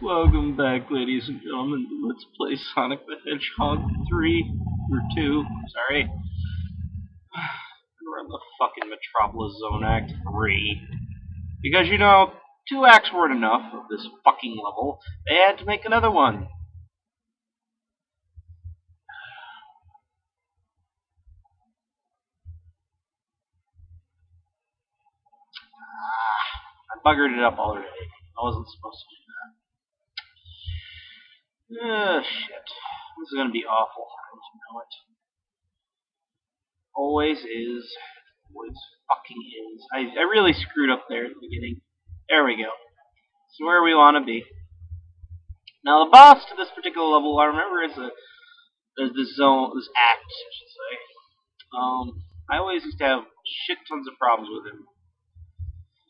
Welcome back, ladies and gentlemen, to Let's Play Sonic the Hedgehog 3, or 2, sorry. We're in the fucking Metropolis Zone Act 3. Because, 2 acts weren't enough of this fucking level. They had to make another one. I buggered it up already. I wasn't supposed to do that. Shit. This is gonna be awful. I just know it. Always is. Always fucking is. I really screwed up there at the beginning. There we go. It's where we want to be. Now the boss to this particular level, I remember, is this zone, this act, I should say. I always used to have shit tons of problems with him.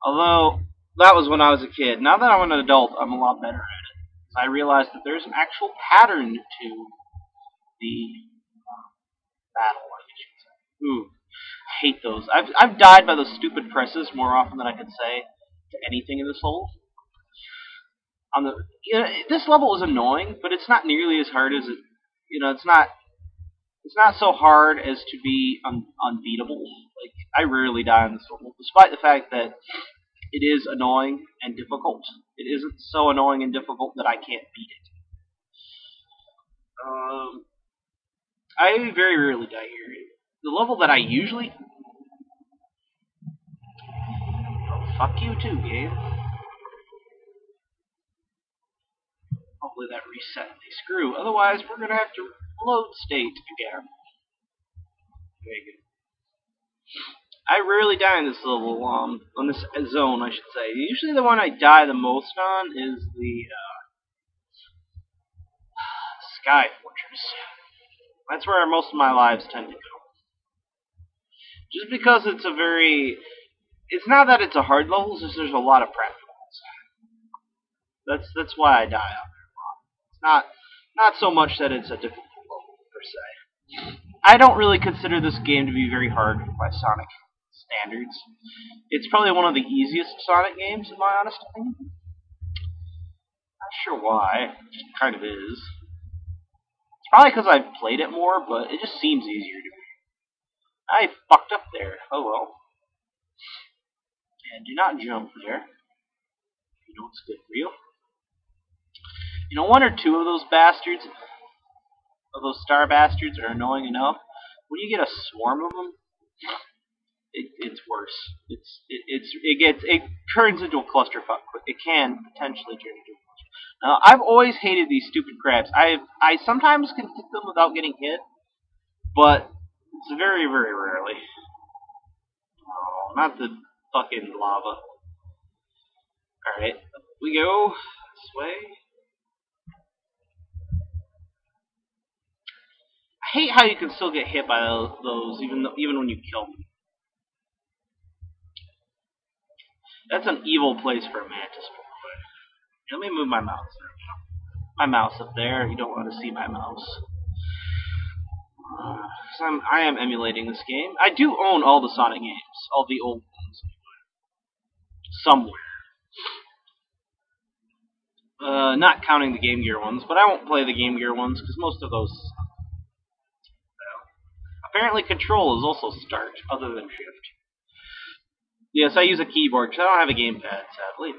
Although that was when I was a kid. Now that I'm an adult, I'm a lot better at it. I realized that there's an actual pattern to the battle, I guess you could say. Ooh, I hate those. I've died by those stupid presses more often than I could say to anything in this level. This level is annoying, but it's not nearly as hard as it. It's not so hard as to be unbeatable. Like, I rarely die in this level, despite the fact that it is annoying and difficult. It isn't so annoying and difficult that I can't beat it. I very rarely die here. The level that I usually... Oh, fuck you too, game. Hopefully that reset the screw. Otherwise, we're going to have to load state again. Very good. I rarely die in this level, on this zone, I should say. Usually the one I die the most on is the Sky Fortress. That's where most of my lives tend to go. Just because it's a very... It's not that it's a hard level, it's just there's a lot of practicals. That's why I die out there a lot. It's not so much that it's a difficult level, per se. I don't really consider this game to be very hard by Sonic standards. It's probably one of the easiest Sonic games, in my honest opinion. Not sure why. It just kind of is. It's probably because I've played it more, but it just seems easier to me. I fucked up there. Oh well. And do not jump there. You know it's good for you. One or two of those bastards, of those star bastards, are annoying enough. When you get a swarm of them, it's worse. It turns into a clusterfuck. It can potentially turn into a clusterfuck. Now, I've always hated these stupid crabs. I sometimes can hit them without getting hit, but it's very, very rarely. Oh, not the fucking lava. Alright, up we go. This way. I hate how you can still get hit by those even when you kill them. That's an evil place for a mantis. Let me move my mouse. My mouse up there. You don't want to see my mouse. I am emulating this game. I do own all the Sonic games, all the old ones, somewhere. Not counting the Game Gear ones, but I won't play the Game Gear ones because most of those. Apparently, Control is also Start, other than Shift. Yes, I use a keyboard because I don't have a gamepad, sadly.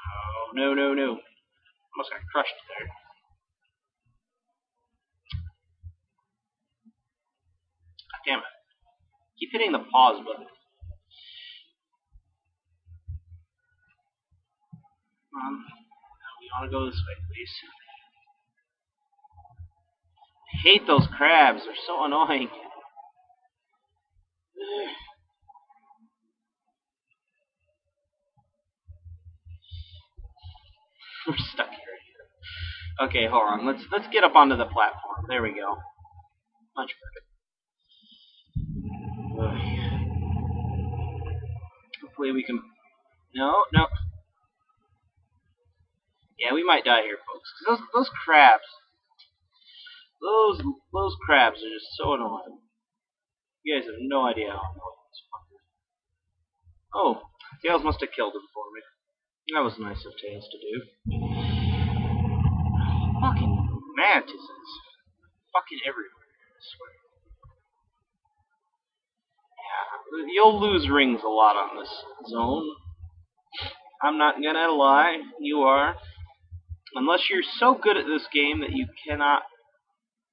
Oh, no, no, no. Almost got crushed there. God damn it. Keep hitting the pause button. Come on. Now we want to go this way, please. I hate those crabs. They're so annoying. We're stuck here. Okay, hold on. Let's get up onto the platform. There we go. Much better. Hopefully we can. No, no. Yeah, we might die here, folks. Cause those crabs. Those crabs are just so annoying. You guys have no idea how annoying this fucker is. Oh, Tails must have killed him for me. That was nice of Tails to do. Fucking mantises. Fucking everywhere, I swear. Yeah, you'll lose rings a lot on this zone. I'm not gonna lie, you are. Unless you're so good at this game that you cannot...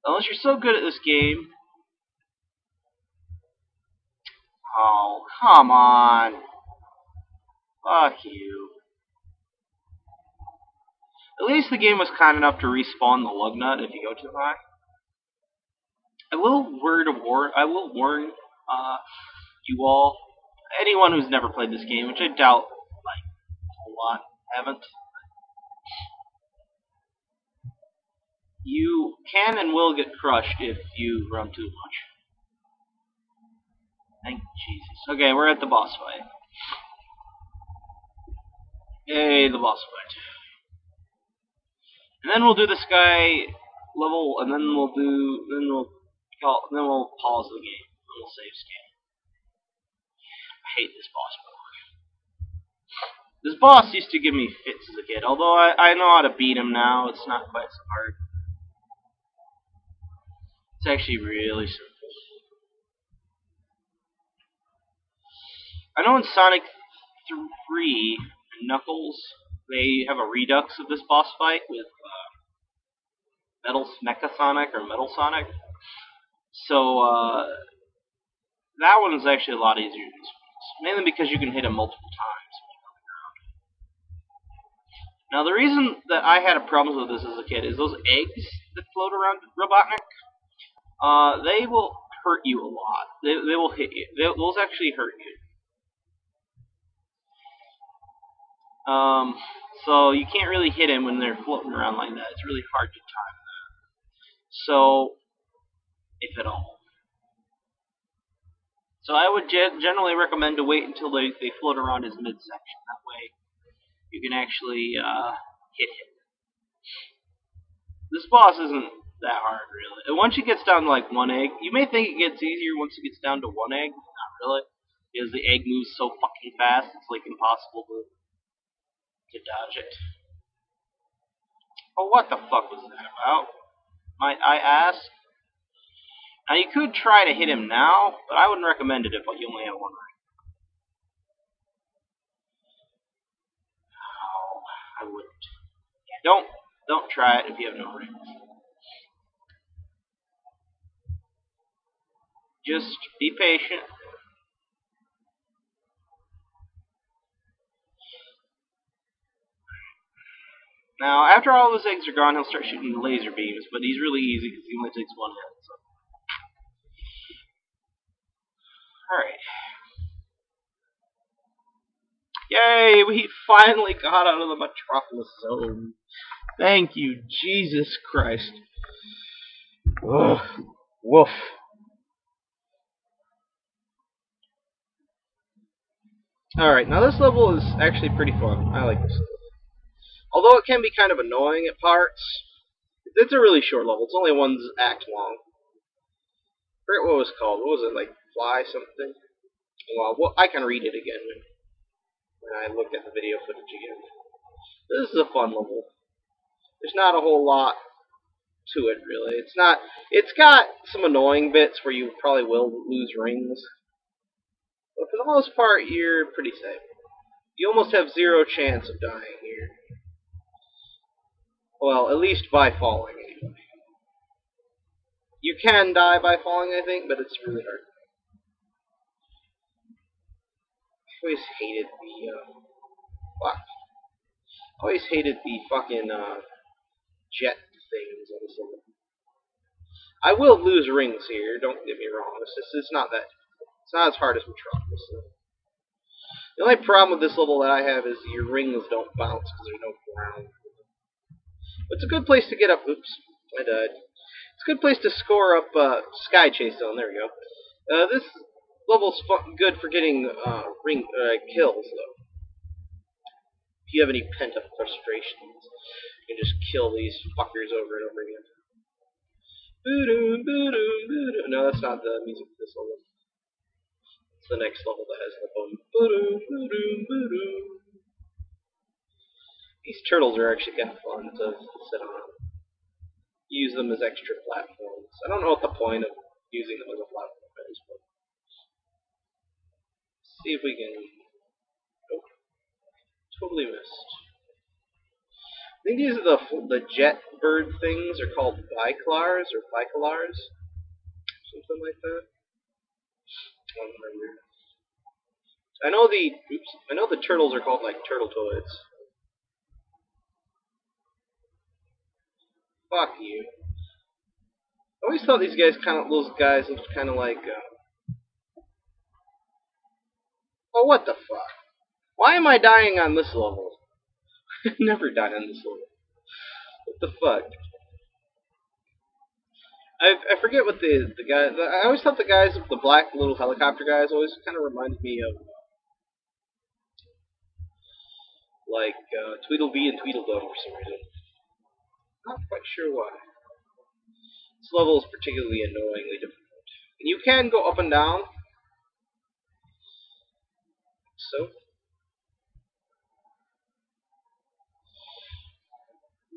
Unless you're so good at this game... Oh, come on. Fuck you. At least the game was kind enough to respawn the lug nut if you go too high. I will warn you all, anyone who's never played this game, which I doubt like a lot haven't. You can and will get crushed if you run too much. Thank Jesus. Okay, we're at the boss fight. Yay, the boss fight. And then we'll do the sky level, and then we'll pause the game. And we'll save scan. I hate this boss mode. This boss used to give me fits as a kid, although I know how to beat him now. It's not quite so hard. It's actually really simple. I know in Sonic 3 and Knuckles, they have a redux of this boss fight with Mecha Sonic or Metal Sonic. So that one is actually a lot easier than this one. Mainly because you can hit him multiple times. Now the reason that I had problems with this as a kid is those eggs that float around Robotnik. They will hurt you a lot. They will hit you. Those actually hurt you. So you can't really hit him when they're floating around like that. It's really hard to time that. So, if at all. So I would generally recommend to wait until they float around his midsection. That way you can actually hit him. This boss isn't that hard, really. And once it gets down to like one egg, you may think it gets easier once it gets down to one egg. Not really. Because the egg moves so fucking fast, it's like impossible to dodge it. Oh, what the fuck was that about? Might I ask? Now, you could try to hit him now, but I wouldn't recommend it if you only have one ring. Oh, I wouldn't. Yeah, don't try it if you have no rings. Just be patient. Now, after all those eggs are gone, he'll start shooting laser beams, but he's really easy because he only takes one hit. So. Alright. Yay, we finally got out of the Metropolis Zone. Thank you, Jesus Christ. Ugh. Woof. Alright, now this level is actually pretty fun. I like this level. Although it can be kind of annoying at parts, it's a really short level. It's only one act long. I forget what it was called. What was it, like Fly something? Well, I can read it again when I look at the video footage again. This is a fun level. There's not a whole lot to it, really. It's got some annoying bits where you probably will lose rings. But for the most part, you're pretty safe. You almost have zero chance of dying here. Well, at least by falling, anyway. You can die by falling, I think, but it's really hard. I always hated the fucking jet things on this level. I will lose rings here, don't get me wrong. It's not that difficult. It's not as hard as Metropolis. The only problem with this level that I have is your rings don't bounce because there's no ground. But it's a good place to get up. Oops, I died. It's a good place to score up Sky Chase Zone. There we go. This level's good for getting kills, though. If you have any pent-up frustrations, you can just kill these fuckers over and over again. No, that's not the music for this level. the next level that has the boom, boom, boom, boom. These turtles are actually kind of fun to sit on. Use them as extra platforms. I don't know what the point of using them as a platform is, but see if we can. Nope, totally missed. I think these are the jet bird things are called bicolars or bicolars, something like that. I don't remember. I know the turtles are called like turtle toads. Fuck you. I always thought these guys those guys looked kind of like. Oh, what the fuck? Why am I dying on this level? I never die on this level. What the fuck? I forget what the guy. I always thought the guys, the black little helicopter guys, always kind of reminded me of like Tweedledee and Tweedledum for some reason. Not quite sure why. This level is particularly annoyingly difficult. And you can go up and down. So.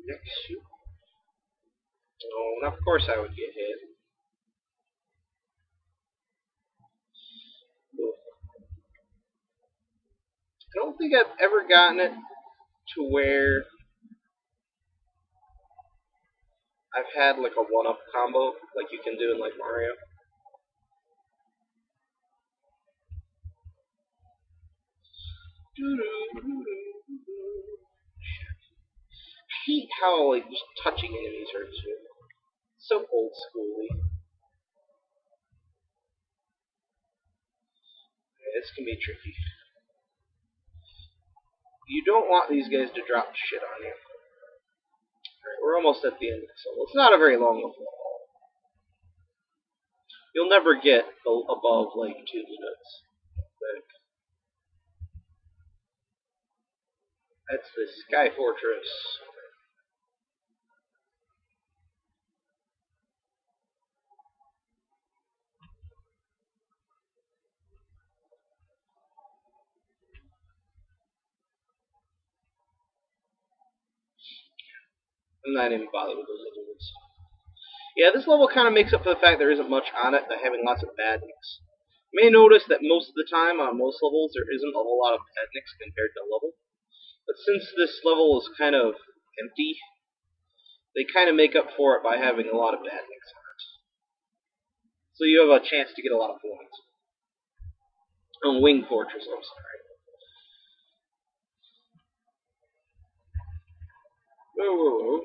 Next shoot. Oh, and of course I would get hit. I don't think I've ever gotten it to where I've had like a one-up combo like you can do in like Mario. I hate how like just touching enemies hurts you. It's so old schooly. This can be tricky. You don't want these guys to drop shit on you. Alright, we're almost at the end of this level. It's not a very long level at all. You'll never get above like 2 minutes. But that's the Sky Fortress. I'm not even bothered with those other ones. Yeah, this level kind of makes up for the fact there isn't much on it by having lots of bad nicks. You may notice that most of the time on most levels there isn't a whole lot of bad nicks compared to the level. But since this level is kind of empty, they kind of make up for it by having a lot of bad nicks on it. So you have a chance to get a lot of points. Oh, Wing Fortress, I'm sorry. Whoa.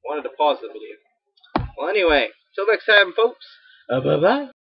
Wanted to pause the video. Well, anyway, till next time, folks. Bye-bye.